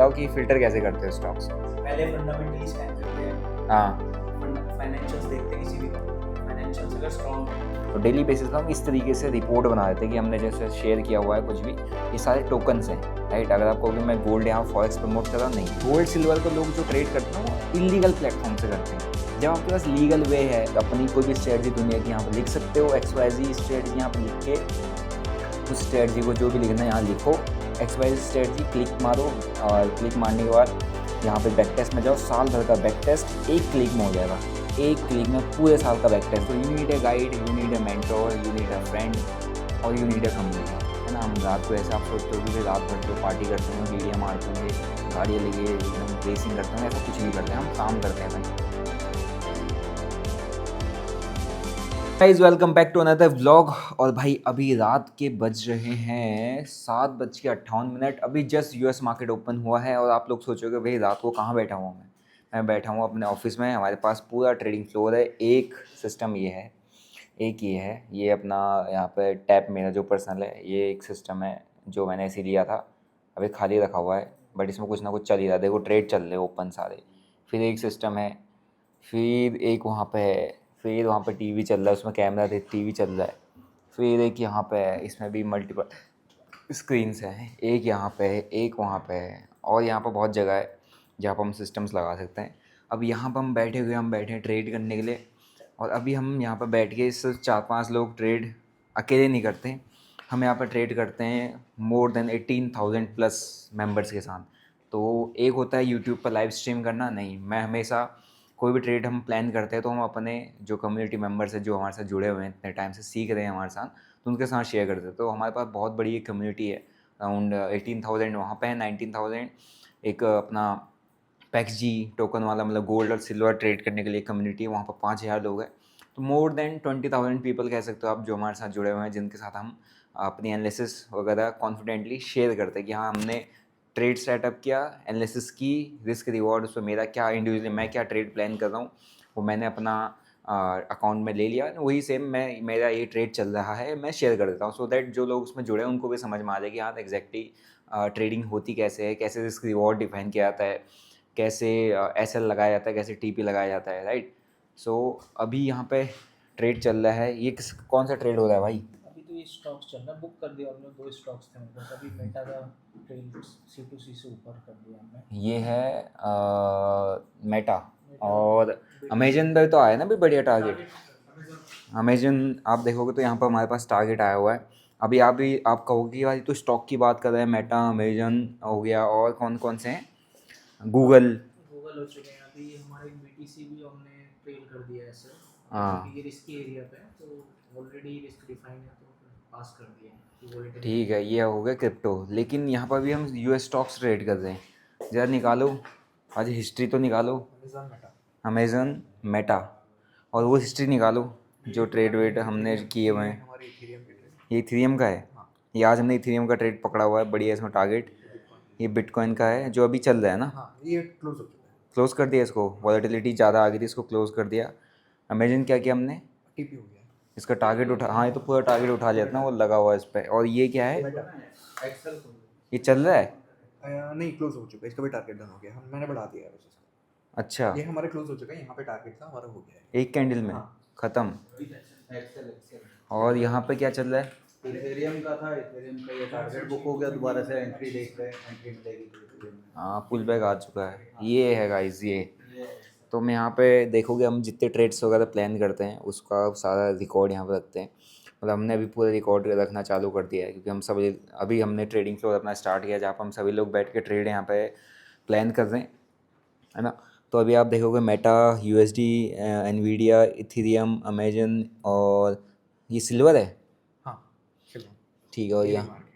बताओ कि फिल्टर कैसे करते हो स्टॉक्स। पहले फंडामेंटली स्कैन करते हैं, हाँ, फाइनेंशियल्स देखते हैं किसी भी फाइनेंशियल्स अगर स्ट्रॉन्ग है तो डेली बेसिस पे हम इस तरीके से रिपोर्ट बना देते हैं कि हमने जैसे शेयर किया हुआ है कुछ भी, ये सारे टोकन्स हैं, राइट। अगर आप कहोगे मैं गोल्ड यहाँ फॉरेक्स प्रमोट कर रहा हूँ, नहीं। गोल्ड सिल्वर को लोग जो ट्रेड करते हैं वो इलीगल प्लेटफॉर्म से करते हैं। जब आपके पास लीगल वे है, अपनी कोई भी स्ट्रेटजी दुनिया की यहाँ पर लिख सकते हो, XYZ स्ट्रेटजी यहाँ पर लिख के उस स्ट्रेटजी को जो भी लिखना है यहाँ लिखो, XYZ स्ट्रेटजी, क्लिक मारो और क्लिक मारने के बाद यहाँ पे बैक टेस्ट में जाओ। साल भर का बैक टेस्ट एक क्लिक में हो जाएगा, एक क्लिक में पूरे साल का बैक टेस्ट। तो you need a guide, you need a mentor, you need a friend और यू नीड अ कम्युनिटी, है ना। हम रात को ऐसे आप सोचते हो कि रात भर तो पार्टी करते हैं, वीडियो मारते होंगे, गाड़ियाँ लेके एकदम रेसिंग करते हैं, ऐसा कुछ नहीं करते, हम काम करते हैं भाई। Guys welcome back to another vlog. और भाई अभी रात के बज रहे हैं 7:58। अभी जस्ट US मार्केट ओपन हुआ है और आप लोग सोचोगे भाई रात को कहाँ बैठा हुआ मैं बैठा हूँ अपने ऑफिस में। हमारे पास पूरा ट्रेडिंग फ्लोर है। एक सिस्टम ये है, एक ये है, ये अपना यहाँ पे टैप मेरा जो पर्सनल है, ये एक सिस्टम है जो मैंने इसी लिया था, अभी खाली रखा हुआ है बट इसमें कुछ ना कुछ चल ही रहा है। देखो ट्रेड चल रहे ओपन सारे। फिर एक सिस्टम है, फिर एक वहाँ पे है, फिर वहाँ पे टीवी चल रहा है, उसमें कैमरा दे टीवी चल रहा है। फिर एक यहाँ पे है, इसमें भी मल्टीपल स्क्रीन्स हैं। एक यहाँ पे है, एक वहाँ पे है और यहाँ पर बहुत जगह है जहाँ पर हम सिस्टम्स लगा सकते हैं। अब यहाँ पर हम बैठे हुए, हम बैठे हैं ट्रेड करने के लिए। और अभी हम यहाँ पर बैठ के सिर्फ 4-5 लोग ट्रेड अकेले नहीं करते, हम यहाँ पर ट्रेड करते हैं मोर देन 18,000 प्लस मेंबर्स के साथ। तो एक होता है यूट्यूब पर लाइव स्ट्रीम करना, नहीं, मैं हमेशा कोई भी ट्रेड हम प्लान करते हैं तो हम अपने जो कम्युनिटी मेंबर्स हैं जो हमारे साथ जुड़े हुए हैं, इतने टाइम से सीख रहे हैं हमारे साथ, तो उनके साथ शेयर करते हैं। तो हमारे पास बहुत बड़ी एक कम्युनिटी है, अराउंड 18,000 वहाँ पे है, 19,000 एक अपना पैक्स जी टोकन वाला, मतलब गोल्ड और सिल्वर ट्रेड करने के लिए कम्युनिटी है, वहाँ पर 5,000 लोग हैं। तो मोर देन 20,000 पीपल कह सकते हो आप जो हमारे साथ जुड़े हुए हैं, जिनके साथ हम अपनी एनालिसिस वगैरह कॉन्फिडेंटली शेयर करते हैं कि हाँ हमने ट्रेड सेटअप किया, एनालिसिस की, रिस्क रिवॉर्ड उस पर मेरा क्या इंडिविजुअली मैं क्या ट्रेड प्लान कर रहा हूँ वो मैंने अपना अकाउंट में ले लिया, वही सेम मैं मेरा ये ट्रेड चल रहा है मैं शेयर कर देता हूँ, सो दैट जो लोग उसमें जुड़े हैं उनको भी समझ में आ जाए कि हाँ एग्जैक्टली ट्रेडिंग होती कैसे है, कैसे रिस्क रिवॉर्ड डिफाइन किया जाता है, कैसे SL लगाया जाता है, कैसे TP लगाया जाता है, राइट। सो अभी यहाँ पे ट्रेड चल रहा है। ये कौन सा ट्रेड हो रहा है भाई? अभी तो ये स्टॉक्स चल रहा है, बुक कर दिया हमने, 2 स्टॉक्स थे मेरे पास। अभी मेटा का ट्रेड C2C से ऊपर कर दिया हमने। ये है मेटा और अमेजन पे तो आया ना भी बढ़िया टारगेट। अमेजन आप देखोगे तो यहाँ पर हमारे पास टारगेट आया हुआ है। अभी आप कहोगे कि भाई तो स्टॉक की बात कर रहे हैं, मेटा अमेजन हो गया और कौन कौन से हैं, गूगल। हो चुके हैं। अभी हमारे BTC भी हमने ट्रेड कर दिया है सर, हाँ क्योंकि ये रिस्की एरिया पे है, तो ऑलरेडी रिस्क डिफाइन है तो पास कर दिया है। ठीक है, ये हो गया क्रिप्टो। लेकिन यहाँ पर भी हम US स्टॉक्स ट्रेड कर रहे हैं। ज़रा निकालो, आज हिस्ट्री तो निकालो, अमेजन मेटा, और वो हिस्ट्री निकालो जो ट्रेड वेड हमने किए हुए हैं। ये इथेरियम का है, ये आज हमने इथेरियम का ट्रेड पकड़ा हुआ है, बढ़िया इसमें टारगेट। ये बिटकॉइन का है जो अभी चल रहा है ना, ये क्लोज हो चुका है, क्लोज़ कर दिया इसको, वॉलेटिलिटी ज़्यादा आ गई थी, इसको क्लोज़ कर दिया। अमेजन क्या किया हमने, TP हो गया इसका टारगेट उठा, हाँ ये तो पूरा टारगेट उठा लिया था ना, वो लगा हुआ है इस पर। और ये क्या है, एक्सेल ये चल रहा है। नहीं क्लोज हो चुका है, इसका भी टारगेट डन हो गया, हम मैंने बढ़ा दिया है वैसे इसका। अच्छा, ये हमारे क्लोज हो चुका है, यहाँ पे टारगेट था हमारा हो गया है एक कैंडल में ख़त्म। और यहाँ पे क्या चल रहा है, इथेरियम का था, इथेरियम का ये टारगेट बुक हो गया, दोबारा से एंट्री देख रहे हैं, एंट्री मिलेगी। हाँ पुल बैक आ चुका है, ये है गाइस ये। तो मैं यहाँ पे देखोगे हम जितने ट्रेड्स वगैरह प्लान करते हैं उसका सारा रिकॉर्ड यहाँ पे रखते हैं। मतलब हमने अभी पूरा रिकॉर्ड रखना चालू कर दिया है क्योंकि हम सभी अभी हमने ट्रेडिंग फ्लोर अपना स्टार्ट किया जहाँ पर हम सभी लोग बैठ के ट्रेड यहाँ पे प्लान कर रहे हैं, है ना। तो अभी आप देखोगे Meta, USD, Nvidia, Ethereum, Amazon और ये सिल्वर है, हाँ चलो ठीक है। और यहाँ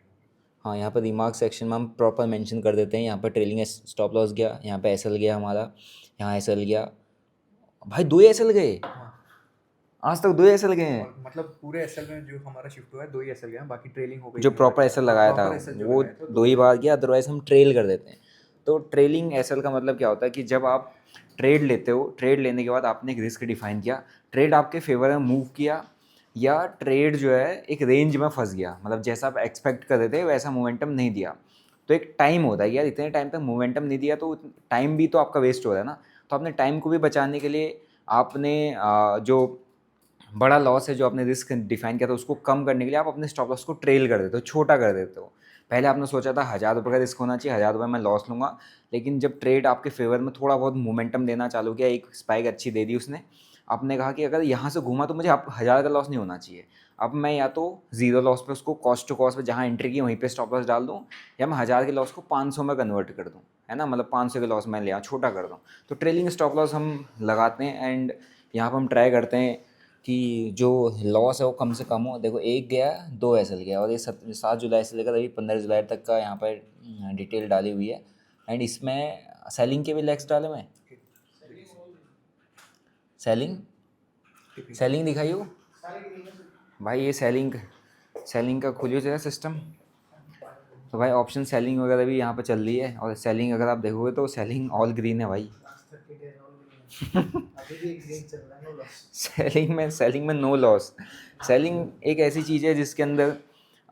हाँ यहाँ पर रिमार्क सेक्शन में हम प्रॉपर मेंशन कर देते हैं। यहाँ पर ट्रेलिंग स्टॉप लॉस गया, यहाँ पे SL गया हमारा, यहाँ SL गया। भाई 2 SL गए, आज तक 2 SL गए हैं। मतलब पूरे SL में जो हमारा शिफ्ट हुआ है 2 ही SL गए हैं, बाकी ट्रेलिंग हो गई जो थी प्रॉपर SL लगाया था प्रॉपर SL जो वो लगाया था 2 ही बार गया, अदरवाइज हम ट्रेल कर देते हैं। तो ट्रेलिंग SL का मतलब क्या होता है कि जब आप ट्रेड लेते हो, ट्रेड लेने के बाद आपने एक रिस्क डिफाइन किया, ट्रेड आपके फेवर में मूव किया या ट्रेड जो है एक रेंज में फंस गया, मतलब जैसा आप एक्सपेक्ट कर रहे थे वैसा मोमेंटम नहीं दिया, तो एक टाइम होता है यार, इतने टाइम तक मोमेंटम नहीं दिया तो टाइम भी तो आपका वेस्ट हो रहा है ना। तो अपने टाइम को भी बचाने के लिए आपने जो बड़ा लॉस है, जो आपने रिस्क डिफाइन किया था, उसको कम करने के लिए आप अपने स्टॉप लॉस को ट्रेल कर देते हो, छोटा कर देते हो। पहले आपने सोचा था 1,000 रुपये का रिस्क होना चाहिए, 1,000 रुपये मैं लॉस लूँगा, लेकिन जब ट्रेड आपके फेवर में थोड़ा बहुत मोमेंटम देना चालू किया, एक स्पाइक अच्छी दे दी उसने, आपने कहा कि अगर यहाँ से घूमा तो मुझे अब 1,000 का लॉस नहीं होना चाहिए। अब मैं या तो ज़ीरो लॉस पे उसको कॉस्ट टू कॉस्ट पे जहाँ एंट्री की वहीं पे स्टॉप लॉस डाल दूँ, या मैं 1,000 के लॉस को 500 में कन्वर्ट कर दूँ, है ना, मतलब 500 के लॉस मैं ले आऊँ, छोटा कर दूँ। तो ट्रेलिंग स्टॉप लॉस हम लगाते हैं एंड यहाँ पर हम ट्राई करते हैं कि जो लॉस है वो कम से कम हो। देखो, एक गया, 2 एस एल गया, और ये 7 जुलाई से लेकर अभी 15 जुलाई तक का यहाँ पर डिटेल डाली हुई है। एंड इसमें सेलिंग के भी लेग्स डाले हुए हैं। सेलिंग सेलिंग दिखाइए भाई, ये सेलिंग का खोलिए जरा सिस्टम। तो भाई ऑप्शन सेलिंग वगैरह भी यहाँ पे चल रही है, और सेलिंग अगर आप देखोगे तो सेलिंग ऑल ग्रीन है भाई। सेलिंग में नो लॉस। सेलिंग एक ऐसी चीज़ है जिसके अंदर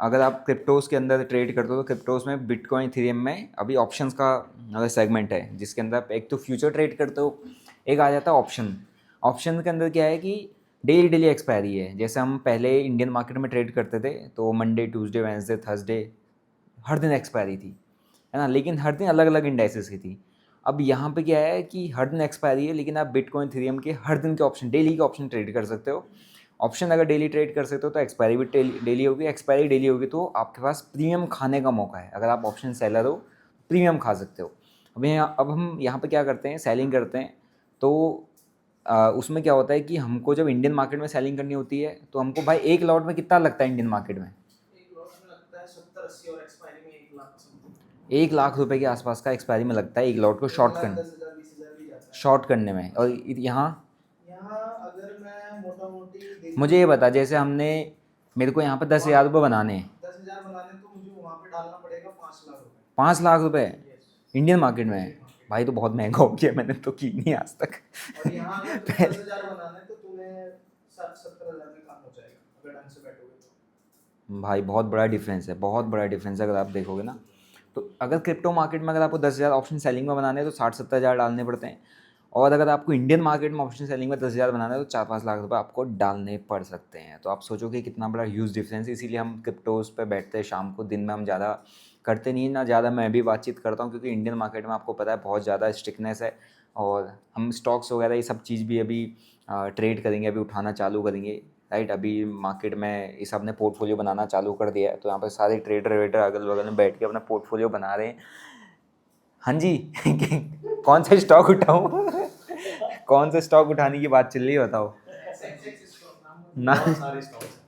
अगर आप क्रिप्टोज़ के अंदर ट्रेड करते हो तो क्रिप्टोज़ में बिटकॉइन, इथेरियम में अभी ऑप्शंस का सेगमेंट है, जिसके अंदर आप एक तो फ्यूचर ट्रेड करते हो, एक आ जाता है ऑप्शन। ऑप्शन के अंदर क्या है कि डेली डेली एक्सपायरी है। जैसे हम पहले इंडियन मार्केट में ट्रेड करते थे तो मंडे, ट्यूसडे, वेंसडे, थर्सडे हर दिन एक्सपायरी थी, है ना, लेकिन हर दिन अलग अलग इंडाइसेस की थी। अब यहाँ पे क्या है कि हर दिन एक्सपायरी है, लेकिन आप बिटकॉइन, इथेरियम के हर दिन के ऑप्शन, डेली के ऑप्शन ट्रेड कर सकते हो। ऑप्शन अगर डेली ट्रेड कर सकते हो तो एक्सपायरी भी डेली होगी, एक्सपायरी डेली होगी तो आपके पास प्रीमियम खाने का मौका है। अगर आप ऑप्शन सेलर हो, प्रीमियम खा सकते हो। अब हम यहाँ पे क्या करते हैं, सेलिंग करते हैं। तो उसमें क्या होता है कि हमको जब इंडियन मार्केट में सेलिंग करनी होती है तो हमको भाई एक लॉट में कितना लगता है इंडियन मार्केट में? 1 लाख रुपए के आसपास का एक्सपायरी में लगता है एक लॉट को शॉर्ट करने में। और यहाँ अगर मैं मोटा मोटी मुझे ये बता, जैसे हमने, मेरे को यहाँ पर 10,000 रुपये बनाने हैं, 10,000 बनाने तो मुझे वहाँ पे डालना पड़ेगा 5 लाख रुपए। 5 लाख रुपए इंडियन मार्केट में? भाई तो बहुत महंगा हो गया, मैंने तो की नहीं आज तक। और यहाँ अगर 10,000 बनाने तो तुम्हें 60-70 हज़ार में काम हो जाएगा अगर ढंग से बैठोगे तो। भाई बहुत बड़ा डिफरेंस है, बहुत बड़ा डिफरेंस है अगर आप देखोगे ना। तो अगर क्रिप्टो मार्केट में अगर आपको 10,000 ऑप्शन सेलिंग में बनाने हैं तो 60-70 हज़ार डालने पड़ते हैं। और अगर आपको इंडियन मार्केट में ऑप्शन सेलिंग में 10,000 बनाना है तो 4-5 लाख रुपए आपको डालने पड़ सकते हैं। तो आप सोचोगे कितना बड़ा ह्यूज डिफरेंस है। इसीलिए हम क्रिप्टोज़ पे बैठते हैं शाम को, दिन में हम ज़्यादा करते नहीं, ना ज़्यादा मैं भी बातचीत करता हूँ, क्योंकि इंडियन मार्केट में आपको पता है बहुत ज़्यादा स्ट्रिक्टनेस है। और हम स्टॉक्स वगैरह ये सब चीज़ भी अभी ट्रेड करेंगे, अभी उठाना चालू करेंगे, राइट। अभी मार्केट में इस सब ने पोर्टफोलियो बनाना चालू कर दिया है, तो यहाँ पर सारे ट्रेडर वेडर अगल बगल में बैठ के अपना पोर्टफोलियो बना रहे हैं। हाँ जी। कौन सा स्टॉक उठाऊँ? कौन सा स्टॉक उठाने की बात चल रही है बताओ ना।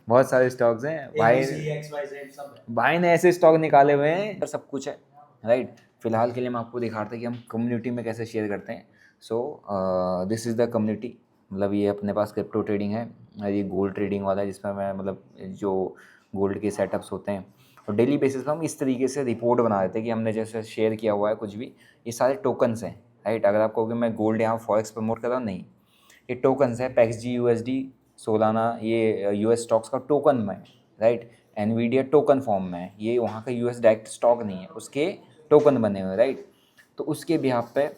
बहुत सारे स्टॉक्स हैं भाई ने ऐसे स्टॉक निकाले हुए हैं, सब कुछ है, राइट। फिलहाल के लिए हम आपको दिखाते हैं कि हम कम्युनिटी में कैसे शेयर करते हैं। So this is the community. मतलब ये अपने पास क्रिप्टो ट्रेडिंग है, ये गोल्ड ट्रेडिंग वाला है, जिसमें मैं मतलब जो गोल्ड के सेटअप्स होते हैं, और डेली बेसिस पे हम इस तरीके से रिपोर्ट बना देते हैं कि हमने जैसे शेयर किया हुआ है कुछ भी, ये सारे टोकन्स हैं, राइट। अगर आप कहोगे मैं गोल्ड यहाँ फॉरेक्स प्रमोट कर रहा हूँ, नहीं, ये टोकन्स है। पैक्सजी यूएसडी, सोलाना, ये यूएस स्टॉक्स का टोकन में, राइट। एनवीडिया टोकन फॉर्म में है, ये वहाँ का यूएस डायरेक्ट स्टॉक नहीं है, उसके टोकन बने हुए, राइट। तो उसके बिहाफ पे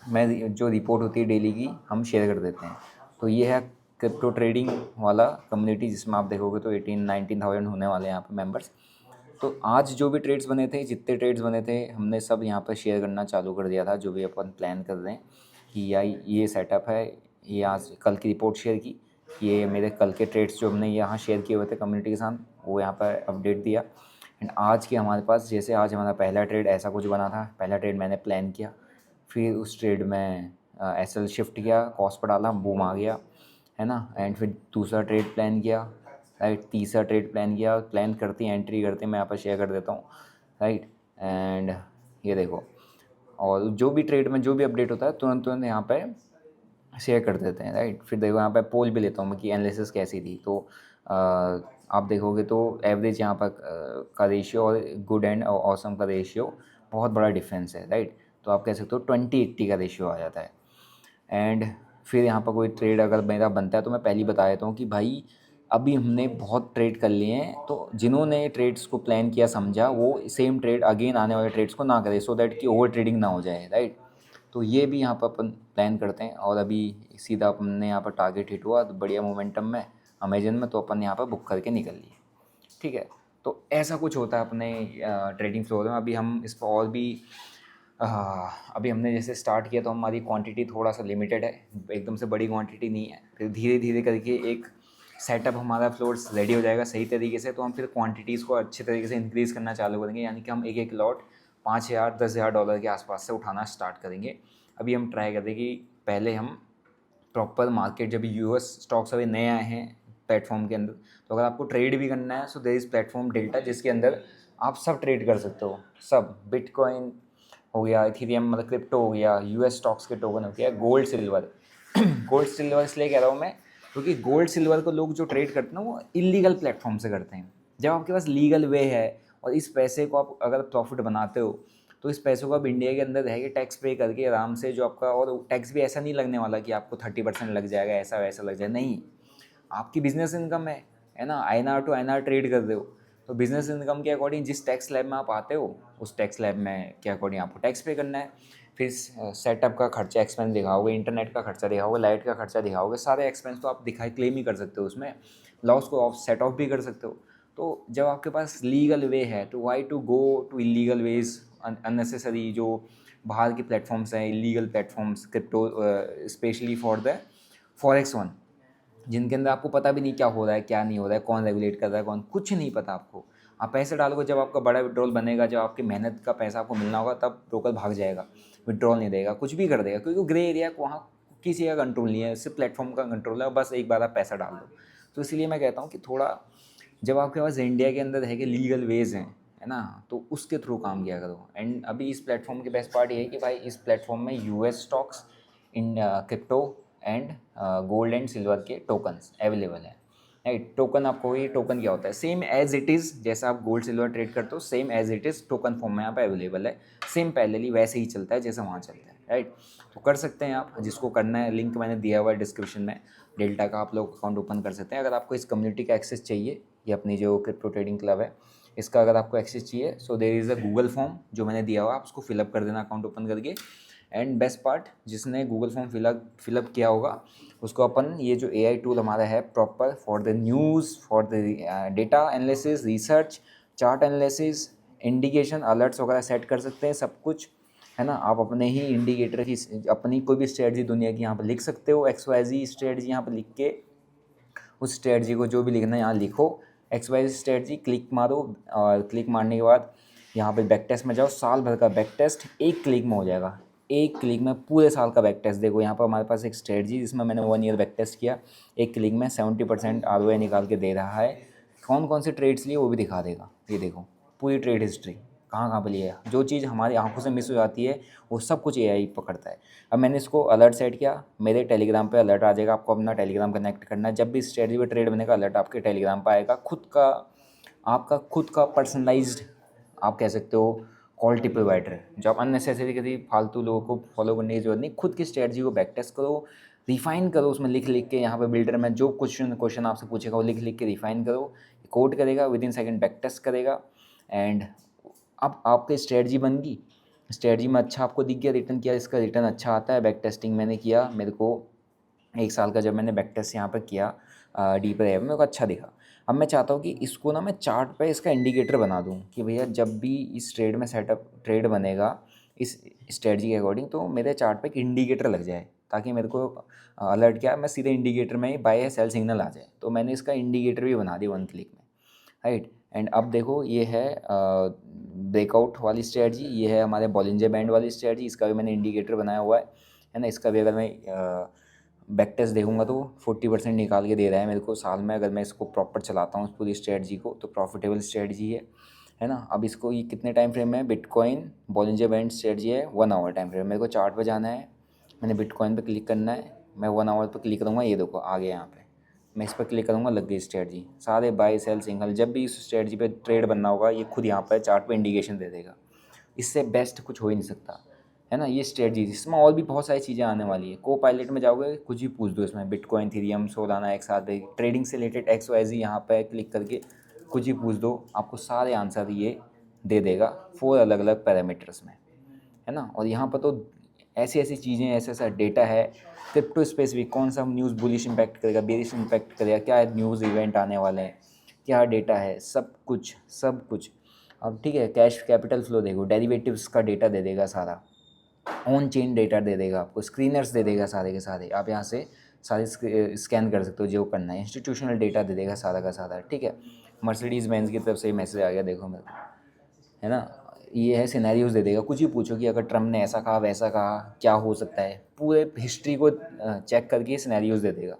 मैं जो रिपोर्ट होती है डेली की, हम शेयर कर देते हैं। तो ये है क्रिप्टो ट्रेडिंग वाला कम्युनिटी, जिसमें आप देखोगे तो 18-19,000 होने वाले हैं यहाँ पे मेंबर्स। तो आज जो भी ट्रेड्स बने थे, जितने ट्रेड्स बने थे, हमने सब यहाँ पर शेयर करना चालू कर दिया था। जो भी अपन प्लान कर रहे हैं कि यार ये सेटअप है, ये आज कल की रिपोर्ट शेयर की, ये मेरे कल के ट्रेड्स जो हमने यहाँ शेयर किए हुए थे कम्युनिटी के साथ, वो यहाँ पर अपडेट दिया। एंड आज के हमारे पास, जैसे आज हमारा पहला ट्रेड ऐसा कुछ बना था, पहला ट्रेड मैंने प्लान किया, फिर उस ट्रेड में एसएल शिफ्ट किया, कॉस्ट पर डाला, बूम आ गया, है ना। एंड फिर दूसरा ट्रेड प्लान किया, राइट। तीसरा ट्रेड प्लान किया, प्लान करती एंट्री करते मैं यहाँ पर शेयर कर देता हूँ, राइट। एंड ये देखो, और जो भी ट्रेड में जो भी अपडेट होता है तुरंत तुरंत यहाँ पे शेयर कर देते हैं, राइट। फिर देखो यहाँ पे पोल भी लेता हूँ मैं कि एनालिसिस कैसी थी। तो आप देखोगे तो एवरेज यहाँ पर का रेशियो और गुड एंड ऑसम का रेशियो बहुत बड़ा डिफरेंस है, राइट। तो आप कह सकते हो 20-80 का रेशियो आ जाता है। एंड फिर यहाँ पर कोई ट्रेड अगर मेरा बनता है तो मैं पहले ही बता देता हूँ कि भाई अभी हमने बहुत ट्रेड कर लिए हैं, तो जिन्होंने ट्रेड्स को प्लान किया समझा वो सेम ट्रेड अगेन आने वाले ट्रेड्स को ना करें, सो दैट कि ओवर ट्रेडिंग ना हो जाए, राइट। तो ये भी यहाँ पर अपन प्लान करते हैं। और अभी सीधा अपने यहाँ पर टारगेट हिट हुआ तो बढ़िया मोमेंटम में अमेजन में, तो अपन यहाँ पर बुक करके निकल लिए, ठीक है। तो ऐसा कुछ होता है अपने ट्रेडिंग फ्लोर में। अभी हम इस पर और भी अभी हमने जैसे स्टार्ट किया तो हमारी क्वांटिटी थोड़ा सा लिमिटेड है, एकदम से बड़ी क्वांटिटी नहीं है। फिर धीरे धीरे करके एक सेटअप हमारा फ्लोर्स रेडी हो जाएगा सही तरीके से, तो हम फिर क्वांटिटीज़ को अच्छे तरीके से इंक्रीज़ करना चालू करेंगे। यानी कि हम एक एक लॉट 5,000 10,000 डॉलर के आसपास से उठाना स्टार्ट करेंगे। अभी हम ट्राई करें कि पहले हम प्रॉपर मार्केट, जब यूएस स्टॉक्स अभी नए आए हैं प्लेटफॉर्म के अंदर, तो अगर आपको ट्रेड भी करना है so there is platform Delta, जिसके अंदर आप सब ट्रेड कर सकते हो। सब बिटकॉइन हो गया, इथेरियम मतलब क्रिप्टो हो गया, यूएस स्टॉक्स के टोकन हो गया, गोल्ड सिल्वर गोल्ड सिल्वर इसलिए कह रहा हूँ मैं क्योंकि गोल्ड सिल्वर को लोग जो ट्रेड करते हैं वो इलीगल प्लेटफॉर्म से करते हैं। जब आपके पास लीगल वे है और इस पैसे को आप अगर प्रॉफिट बनाते हो, तो इस पैसों को आप इंडिया के अंदर रह के टैक्स पे करके आराम से, जो आपका, और टैक्स भी ऐसा नहीं लगने वाला कि आपको 30% लग जाएगा, ऐसा वैसा लग जाए, नहीं। आपकी बिजनेस इनकम है ना, INR टू INR ट्रेड कर रहे हो, तो बिजनेस इनकम के अकॉर्डिंग जिस टैक्स स्लैब में आप आते हो उस टैक्स स्लैब में के अकॉर्डिंग आपको टैक्स पे करना है। फिर सेटअप का खर्चा एक्सपेंस दिखाओगे, इंटरनेट का खर्चा दिखाओगे, लाइट का खर्चा दिखाओगे, सारे एक्सपेंस तो आप दिखाई क्लेम ही कर सकते हो, उसमें लॉस को ऑफ सेट ऑफ भी कर सकते हो। तो जब आपके पास लीगल वे है तो why to go to illegal ways, unnecessary जो बाहर के प्लेटफॉर्म्स हैं, illegal platforms, crypto specially for the forex one, जिनके अंदर आपको पता भी नहीं क्या हो रहा है क्या नहीं हो रहा है, कौन रेगुलेट कर रहा है कौन, कुछ नहीं पता आपको। आप पैसे डालोगे, जब आपका बड़ा विड्रॉल बनेगा, जब आपकी मेहनत का पैसा आपको मिलना होगा, तब ब्रोकर भाग जाएगा, विड्रॉल नहीं देगा, कुछ भी कर देगा, क्योंकि ग्रे एरिया को वहाँ किसी का कंट्रोल नहीं है, सिर्फ प्लेटफॉर्म का कंट्रोल है, बस एक बार आप पैसा डाल दो। तो इसलिए मैं कहता हूँ कि थोड़ा, जब आपके पास इंडिया के अंदर है कि लीगल वेज हैं, है ना, तो उसके थ्रू काम किया करो। एंड अभी इस प्लेटफॉर्म की बेस्ट पार्ट ये है कि भाई इस प्लेटफॉर्म में US stocks, in crypto and gold and silver के टोकन्स अवेलेबल है, राइट। टोकन आपको, ये टोकन क्या होता है, सेम एज इट इज़ जैसा आप गोल्ड सिल्वर ट्रेड करते हो, same as it is token form में यहाँ पे अवेलेबल है, सेम पैरेलली वैसे ही चलता है जैसा वहाँ चलता है, राइट। तो कर सकते हैं आप, जिसको करना है, लिंक मैंने दिया हुआ है डिस्क्रिप्शन में, डेल्टा का आप लोग अकाउंट ओपन कर सकते हैं। अगर आपको इस कम्युनिटी का एक्सेस चाहिए, ये अपनी जो क्रिप्टो ट्रेडिंग क्लब है इसका अगर आपको एक्सेस चाहिए, so there is a Google form जो मैंने दिया हुआ, आप उसको फिलअप कर देना अकाउंट ओपन करके। एंड बेस्ट पार्ट, जिसने गूगल फॉर्म फिलअप किया होगा उसको अपन ये जो AI टूल हमारा है proper for the news, for the data analysis, research, chart analysis, indication alerts वगैरह सेट कर सकते हैं, सब कुछ, है ना। आप अपने ही इंडिकेटर की, अपनी कोई भी स्ट्रेटजी दुनिया की यहाँ पर लिख सकते हो, XYZ स्ट्रेटजी यहाँ पर लिख के, उस स्ट्रेटजी को जो भी लिखना है यहाँ लिखो, XYZ स्ट्रेटजी, क्लिक मारो, और क्लिक मारने के बाद यहाँ पे बैक टेस्ट में जाओ, साल भर का बैक टेस्ट एक क्लिक में हो जाएगा, एक क्लिक में पूरे साल का बैक टेस्ट। देखो यहाँ पर हमारे पास एक स्ट्रेटजी जिसमें मैंने 1 ईयर बैक टेस्ट किया, एक क्लिक में 70% ROI निकाल के दे रहा है। कौन कौन से ट्रेड्स लिए वो भी दिखा देगा, ये देखो पूरी ट्रेड हिस्ट्री, कहाँ कहाँ पर लिया है। जो चीज़ हमारी आंखों से मिस हो जाती है वो सब कुछ AI पकड़ता है। अब मैंने इसको अलर्ट सेट किया, मेरे टेलीग्राम पे अलर्ट आ जाएगा, आपको अपना टेलीग्राम कनेक्ट करना है, जब भी स्ट्रेटजी पे ट्रेड बनेगा अलर्ट आपके टेलीग्राम पे आएगा, खुद का, आपका खुद का पर्सनलाइज्ड, आप कह सकते हो क्वालिटी प्रोवाइडर, जो आप अननेसेसरी किसी फालतू लोगों को फॉलो करने की जरूरत नहीं, खुद की स्ट्रेटजी को बैक टेस्ट करो, रिफाइन करो, उसमें लिख लिख के, यहाँ पे बिल्डर में जो क्वेश्चन आपसे पूछेगा वो लिख लिख के रिफाइन करो, कोड करेगा, within second back test करेगा। एंड अब आपकी स्ट्रेटजी बन गई, स्ट्रेटजी में अच्छा आपको दिख गया, रिटर्न किया, इसका रिटर्न अच्छा आता है, बैक टेस्टिंग मैंने किया, मेरे को 1 साल का जब मैंने बैक टेस्ट यहाँ पर किया डीपर ऐप में, मेरे को अच्छा दिखा। अब मैं चाहता हूँ कि इसको ना मैं चार्ट पे इसका इंडिकेटर बना दूँ कि भैया जब भी इस ट्रेड में सेटअप ट्रेड बनेगा इस स्ट्रेटजी के अकॉर्डिंग, तो मेरे चार्ट पे एक इंडिकेटर लग जाए, ताकि मेरे को अलर्ट क्या, मैं सीधे इंडिकेटर में ही बाय या सेल सिग्नल आ जाए। तो मैंने इसका इंडिकेटर भी बना दिया 1 क्लिक में, राइट। एंड अब देखो ये है ब्रेकआउट वाली स्ट्रेटजी, ये है हमारे बॉलिंजर बैंड वाली स्ट्रेटजी, इसका भी मैंने इंडिकेटर बनाया हुआ है ना। इसका भी अगर मैं बैक टेस्ट देखूंगा तो 40% निकाल के दे रहा है मेरे को साल में, अगर मैं इसको प्रॉपर चलाता हूँ पूरी स्ट्रेटजी को, तो प्रॉफिटेबल स्ट्रेटजी है ना। अब इसको ये कितने टाइम फ्रेम में, बिटकॉइन बॉलिंजर बैंड स्ट्रेटजी है 1 आवर टाइम फ्रेम, मेरे को चार्ट पर जाना है, मैंने बिटकॉइन पर क्लिक करना है, मैं 1 आवर पर क्लिक करूँगा, ये देखो आ गया यहाँ पे, मैं इस पर क्लिक करूँगा, लग गई स्ट्रेटजी, सारे बाय सेल सिंगल, जब भी इस स्ट्रेटजी पे ट्रेड बनना होगा ये खुद यहाँ पर चार्ट पे इंडिकेशन दे देगा। इससे बेस्ट कुछ हो ही नहीं सकता। है ना, ये स्ट्रेटजी। इसमें और भी बहुत सारी चीज़ें आने वाली है। को पायलट में जाओगे, कुछ भी पूछ दो इसमें, bitcoin, Ethereum, Solana, XRP, trading से रिलेटेड XYZ, यहाँ पे क्लिक करके कुछ भी पूछ दो, आपको सारे आंसर ये दे देगा 4 अलग अलग पैरामीटर्स में, है ना। और यहाँ पर तो ऐसी ऐसी चीज़ें, ऐसा ऐसा डेटा है क्रिप्टो स्पेसिफिक, कौन सा न्यूज़ बुलिश इम्पैक्ट करेगा, बेरिश इम्पैक्ट करेगा, क्या न्यूज़ इवेंट आने वाले हैं, क्या डेटा है, सब कुछ सब कुछ। अब ठीक है, कैश कैपिटल फ्लो देखो, डेरिवेटिव्स का डेटा दे देगा सारा, ऑन चेन डेटा दे देगा आपको, स्क्रीनर्स दे देगा सारे के सारे, आप यहाँ से सारे स्कैन कर सकते हो जो करना है। इंस्टीट्यूशनल डेटा दे देगा सारा का सारा, ठीक है। मर्सिडीज़ बेंज की तरफ से मैसेज आ गया, देखो मेरे को, है ना। ये है सिनेरियोज दे देगा, कुछ ही पूछो कि अगर ट्रम्प ने ऐसा कहा वैसा कहा क्या हो सकता है, पूरे हिस्ट्री को चेक करके सिनेरियोज दे देगा।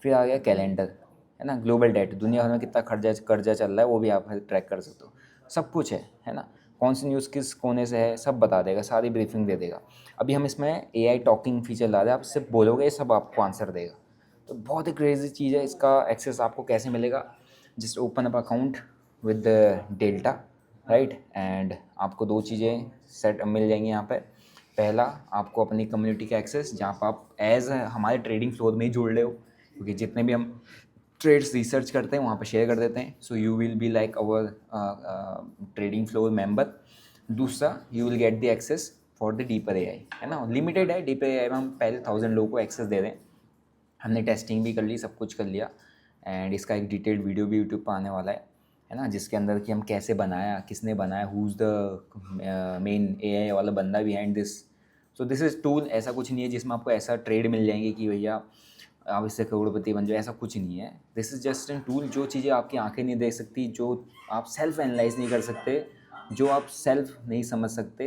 फिर आ गया कैलेंडर, है ना। ग्लोबल डेट, दुनिया भर में कितना कर्जा चल रहा है वो भी आप ट्रैक कर सकते हो, सब कुछ है ना। कौन सी न्यूज़ किस कोने से है सब बता देगा, सारी ब्रीफिंग दे देगा। अभी हम इसमें AI टॉकिंग फीचर ला रहे हैं, आप सिर्फ बोलोगे सब आपको आंसर देगा। तो बहुत ही क्रेजी चीज़ है। इसका एक्सेस आपको कैसे मिलेगा, just open up account with delta, right. And आपको 2 चीज़ें सेट मिल जाएंगी यहाँ पे। पहला, आपको अपनी कम्युनिटी का एक्सेस, जहाँ पर आप एज हमारे ट्रेडिंग फ्लोर में ही जुड़ रहे हो, क्योंकि जितने भी हम ट्रेड्स रिसर्च करते हैं वहाँ पे शेयर कर देते हैं। So you will be like our trading floor member. दूसरा, you will get the access for the deeper AI, है ना। लिमिटेड है, डीपर AI में हम पहले 1000 लोगों को एक्सेस दे रहे हैं। हमने टेस्टिंग भी कर ली, सब कुछ कर लिया। एंड इसका एक डिटेल्ड वीडियो भी यूट्यूब पर आने वाला है ना, जिसके अंदर कि हम कैसे बनाया, किसने बनाया, who is the main AI वाला बंदा behind this. So this is tool. ऐसा कुछ नहीं है जिसमें आपको ऐसा ट्रेड मिल जाएंगे कि भैया आप इससे करोड़पति बन जाओ, ऐसा कुछ नहीं है। This is just an tool. जो चीज़ें आपकी आंखें नहीं देख सकती, जो आप सेल्फ एनालाइज नहीं कर सकते, जो आप सेल्फ नहीं समझ सकते,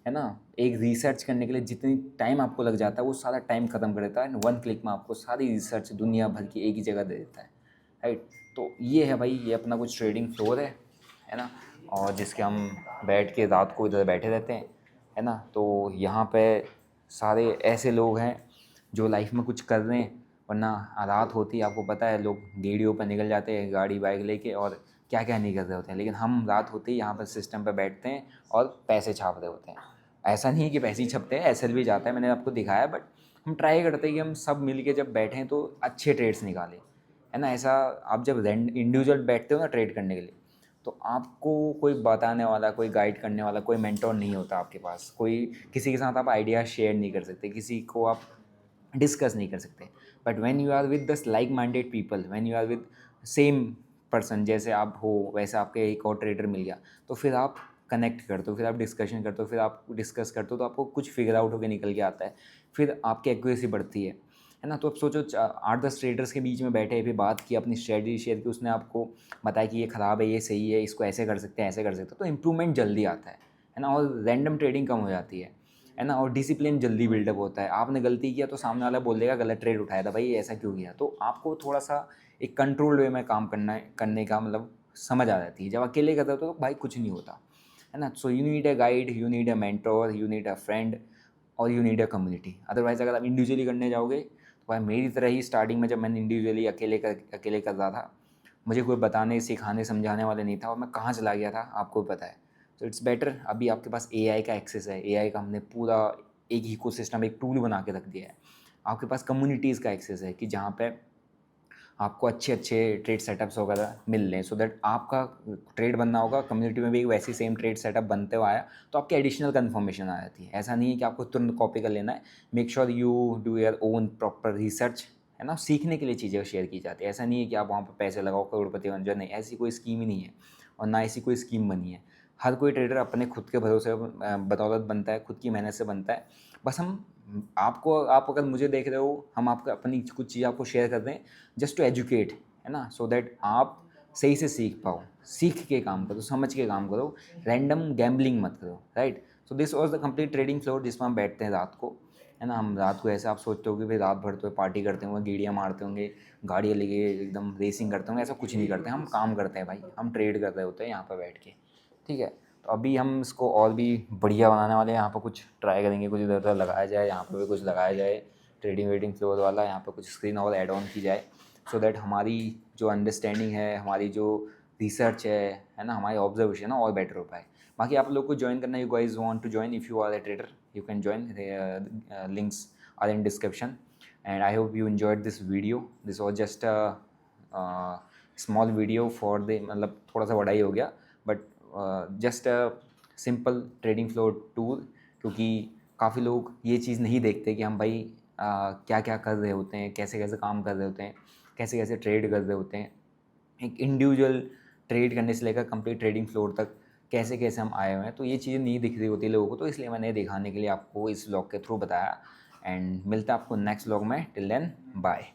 है ना, एक रिसर्च करने के लिए जितनी टाइम आपको लग जाता है वो सारा टाइम ख़त्म कर देता है। 1 क्लिक में आपको सारी रिसर्च दुनिया भर की एक ही जगह दे देता है, राइट। तो ये है भाई, ये अपना कुछ ट्रेडिंग फ्लोर है ना। और जिसके हम बैठ के रात को इधर बैठे रहते हैं, है ना। तो यहाँ पे सारे ऐसे लोग हैं जो लाइफ में कुछ कर रहे हैं, वरना रात होती है आपको पता है, लोग गेड़ियों पर निकल जाते हैं गाड़ी बाइक लेके और क्या क्या नहीं कर रहे होते हैं। लेकिन हम रात होते ही यहाँ पर सिस्टम पर बैठते हैं और पैसे छाप रहे होते हैं। ऐसा नहीं है कि पैसे ही छपते हैं, SL भी जाता है, मैंने आपको दिखाया। बट हम ट्राई करते हैं कि हम सब मिल के जब बैठें तो अच्छे ट्रेड्स निकालें, है ना। ऐसा आप जब इंडिविजुअल बैठते हो ना ट्रेड करने के लिए, तो आपको कोई बताने वाला, कोई गाइड करने वाला, कोई मेंटोर नहीं होता आपके पास, कोई किसी के साथ आप आइडिया शेयर नहीं कर सकते, किसी को आप डिस्कस नहीं कर सकते। But when you are with these like minded people, when you are with same person, जैसे आप हो वैसे आपके एक और ट्रेडर मिल गया, तो फिर आप कनेक्ट करते हो, फिर आप डिस्कशन करते हो, फिर आप डिस्कस करते हो, तो आपको कुछ फिगर आउट होकर निकल के आता है, फिर आपकी एक्यूरेसी बढ़ती है ना। तो अब सोचो 8-10 ट्रेडर्स के बीच में बैठे, फिर बात की, अपनी स्ट्रेटजी शेयर की, उसने आपको बताया कि ये ख़राब है, ये सही है, इसको ऐसे कर सकते हैं, ऐसे कर सकते हैं, तो इम्प्रूवमेंट जल्दी आता है ना। और रैंडम ट्रेडिंग कम हो जाती है ना। और डिसिप्लिन जल्दी बिल्डअप होता है। आपने गलती किया तो सामने वाला बोल देगा गलत ट्रेड उठाया था भाई, ऐसा क्यों किया। तो आपको थोड़ा सा एक कंट्रोल्ड वे में काम करने का मतलब समझ आ जाती है। जब अकेले करते हो तो भाई कुछ नहीं होता, है ना। So you need a guide, you need a mentor, you need a friend, और you need a community. Otherwise अगर आप इंडिविजुअली करने जाओगे तो भाई मेरी तरह ही स्टार्टिंग में जब मैंने इंडिविजुअली अकेले कर रहा था, मुझे कोई बताने, सिखाने, समझाने वाले नहीं था, और मैं कहाँ चला गया था आपको पता है। तो इट्स बेटर, अभी आपके पास AI का एक्सेस है, AI का हमने पूरा एक इकोसिस्टम, एक टूल बना के रख दिया है। आपके पास कम्युनिटीज़ का एक्सेस है कि जहाँ पे आपको अच्छे अच्छे ट्रेड सेटअप्स वगैरह मिल रहे हैं, सो दैट आपका ट्रेड बनना होगा, कम्युनिटी में भी एक वैसी सेम ट्रेड सेटअप बनते हुए आया तो आपकी एडिशनल कन्फर्मेशन आ जाती है। ऐसा नहीं है कि आपको तुरंत कॉपी कर लेना है। Make sure you do your own proper research, है ना। सीखने के लिए चीज़ें शेयर की जाती है। ऐसा नहीं है कि आप वहाँ पर पैसे लगाओ करोड़पति बन जाओ, नहीं, ऐसी कोई स्कीम ही नहीं है और ना ऐसी कोई स्कीम बनी है। हर कोई ट्रेडर अपने खुद के भरोसे बदौलत बनता है, खुद की मेहनत से बनता है। बस आप अगर मुझे देख रहे हो, हम आपको अपनी कुछ चीज़ आपको शेयर कर रहे हैं जस्ट टू एजुकेट, है ना, सो दैट आप सही से सीख पाओ, सीख के काम करो, समझ के काम करो, रैंडम गैम्बलिंग मत करो, right. So this was the complete trading floor जिसमें हम बैठते हैं रात को, है ना। हम रात को ऐसे आप सोचते हो कि भाई रात भर तो पार्टी करते होंगे, गेड़ियाँ मारते होंगे, गाड़ियाँ लेके एकदम रेसिंग करते होंगे, ऐसा कुछ नहीं करते। हम काम करते हैं भाई, हम ट्रेड कर रहे होते हैं यहाँ पर बैठ के, ठीक है। तो अभी हम इसको और भी बढ़िया बनाने वाले हैं। यहाँ पर कुछ ट्राई करेंगे, कुछ इधर उधर लगाया जाए, यहाँ पर भी कुछ लगाया जाए ट्रेडिंग वेडिंग फ्लोर वाला, यहाँ पर कुछ स्क्रीन और ऐड ऑन की जाए, सो दैट हमारी जो अंडरस्टैंडिंग है, हमारी जो रिसर्च है ना, हमारी ऑब्जर्वेशन है और बेटर हो पाए। बाकी आप लोग को ज्वाइन करना, you guys want to join, if you are a trader, you can join. Links are in description. And I hope you enjoyed this video. This was just a small video for the, मतलब थोड़ा सा बड़ा ही हो गया, but just a simple trading floor tool, क्योंकि काफ़ी लोग ये चीज़ नहीं देखते कि हम भाई क्या क्या कर रहे होते हैं, कैसे कैसे काम कर रहे होते हैं, कैसे कैसे ट्रेड कर रहे होते हैं। एक इंडिविजुअल ट्रेड करने से लेकर कंप्लीट ट्रेडिंग फ्लोर तक कैसे कैसे हम आए हुए हैं, तो ये चीज़ें नहीं दिख रही होती लोगों को, तो इसलिए मैंने दिखाने के लिए आपको इस व्लॉग के थ्रू बताया। एंड मिलता है आपको नेक्स्ट व्लॉग में। Till then bye.